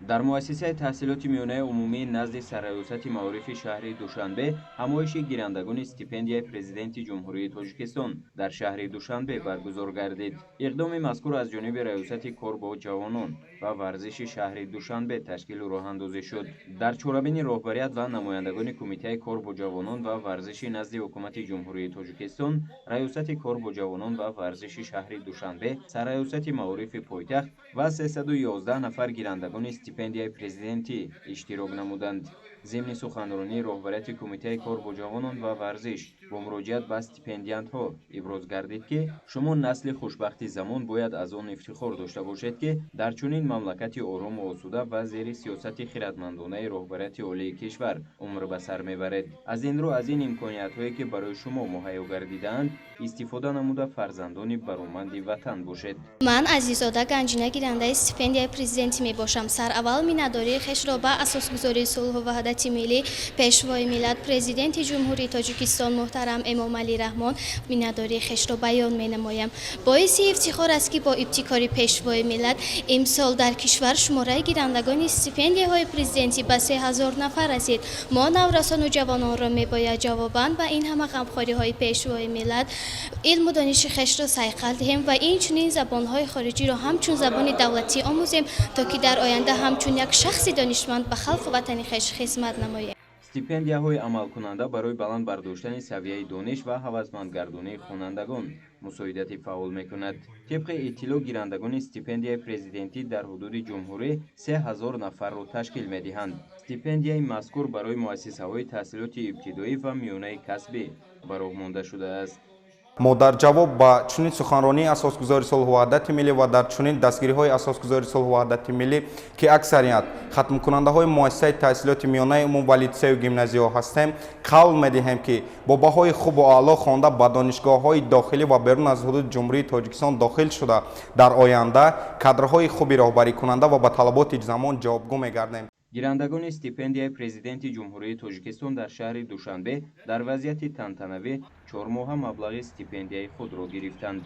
дар муассисаи таҳсилоти миёнаи умумии назди сарраёсати маорифи шаҳри Душанбе ҳамоиши гирандагони стипендияи президенти ҷумҳурии Тоҷикистон дар шаҳри Душанбе баргузор гардид. Иқдоми мазкур аз ҷониби раёсати кор бо ҷавонон ва варзиши шаҳри Душанбе ташкилу роҳандозӣ шуд. Дар чорабини роҳбарият ва намояндагони кумитаи кор бо ҷавонон ва варзиши назди ҳукумати ҷумҳурии Тоҷикистон, раёсати кор бо ҷавонон ва варзиши шаҳри Душанбе, сарраёсати маорифи пойтахт ва 311 нафар гирандагони стипендияи президентӣ иштирок намуданд. Зимни суханронии роҳбарияти кумитаи кор бо ҷавонон ва варзиш бо муроҷиат ба стипендиантҳо иброз гардид, ки шумо насли хушбахти замон бояд аз он ифтихор дошта бошед, ки дар чунин мамлакати орому осуда ва зери сиёсати хиратмандонаи роҳбарияти олии кишвар умр ба сар мебаред. Аз ин рӯ аз ин имкониятҳое, ки барои шумо муҳайё гардидаанд, истифода намуда фарзандони бароманди ватан бошед. ман Азизода Ганҷина гирандаи стипендияи президентӣ мебошам. Сараввал миннатдории хешро ба асосгузории сулҳу ваҳдати миллӣ, пешвои миллат, президенти ҷумҳурии Тоҷикистон муҳтарам Эмомалӣ Раҳмон миннатдории хешро баён менамоям. боиси ифтихор аст, ки бо ибтикори пешвои миллат имсол дар кишвар шумораи гирандагони стипендияҳои президентӣ ба 3000 нафар расид. мо наврасону ҷавононро мебояд ҷавобан ба ин ҳама ғамхориҳои пешвои миллат илму дониши хешро сайқал диҳем ва инчунин забонҳои хориҷиро ҳамчун забони давлатӣ омӯзем, то ки дар оянда ҳамчун як шахси донишманд ба халқу ватани хеш хизмат намоем. стипендияҳои амалкунанда барои баланд бардоштани савияи дониш ва ҳавасмандгардонии хонандагон мусоидати фаъол мекунад. тибқи иттилоъ, гирандагони стипендияи президентӣ дар ҳудуди ҷумҳурӣ 3000 нафарро ташкил медиҳанд. стипендияи мазкур барои муассисаҳои таҳсилоти ибтидоӣ ва миёнаи касбӣ ба роҳ монда шудааст. мо дар ҷавоб ба чунин суханронии асосгузори сулҳу ваҳдати миллӣ ва дар чунин дастгириҳои асосгузори сулҳу ваҳдати миллӣ, ки аксарият хатмкунандаҳои муассисаи таҳсилоти миёнаи умум ва литсею гимназиё ҳастем, қавл медиҳем, ки бо баҳои хубу аъло хонда ба донишгоҳҳои дохилӣ ва берун аз ҳудуди ҷумҳурии Тоҷикистон дохил шуда, дар оянда кадрҳои хуби роҳбарикунанда ва ба талаботи замон ҷавобгӯ мегардем. гирандагони стипендияи президенти ҷумҳурии Тоҷикистон дар шаҳри Душанбе дар вазъияти тантанавӣ 4 моҳа маблағи стипендияи худро гирифтанд.